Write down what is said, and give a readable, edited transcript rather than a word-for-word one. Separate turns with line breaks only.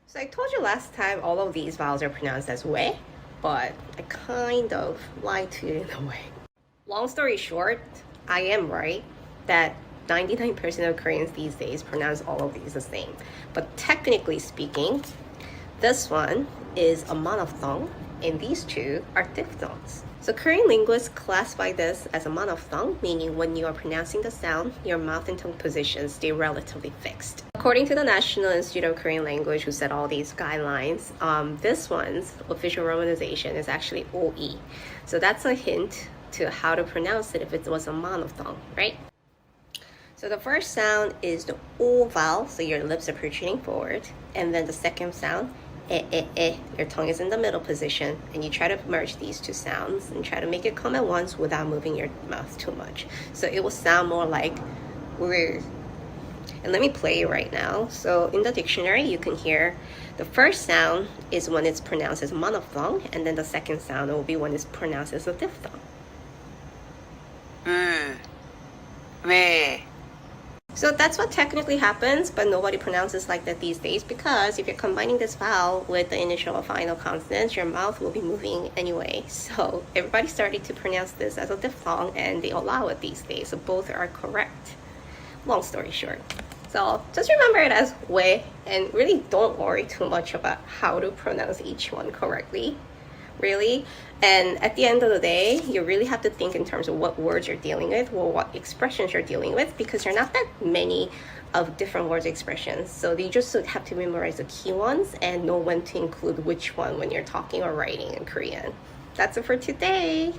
So I told you last time all of these vowels are pronounced as we, but I kind of lied to you in a way. Long story short, I am right that 99% of Koreans these days pronounce all of these the same. But technically speaking, this one is a monophthong and these two are diphthongs. So Korean linguists classify this as a monophthong, meaning when you are pronouncing the sound, your mouth and tongue positions stay relatively fixed. According to the National Institute of Korean Language, who set all these guidelines, this one's official romanization is actually OE. So that's a hint to how to pronounce it if it was a monophthong, right? So the first sound is the O vowel, so your lips are protruding forward. And then the second sound, your tongue is in the middle position, and you try to merge these two sounds and try to make it come at once without moving your mouth too much. So it will sound more like "rrr." And let me play it right now. So in the dictionary, you can hear the first sound is when it's pronounced as a monophthong, and then the second sound will be when it's pronounced as a diphthong. So that's what technically happens, but nobody pronounces like that these days because if you're combining this vowel with the initial or final consonants, your mouth will be moving anyway. So everybody started to pronounce this as a diphthong and they allow it these days. So both are correct. Long story short. So just remember it as we and really don't worry too much about how to pronounce each one correctly. Really. And at the end of the day, you really have to think in terms of what words you're dealing with or what expressions you're dealing with because there are not that many of different words expressions. So you just have to memorize the key ones and know when to include which one when you're talking or writing in Korean. That's it for today.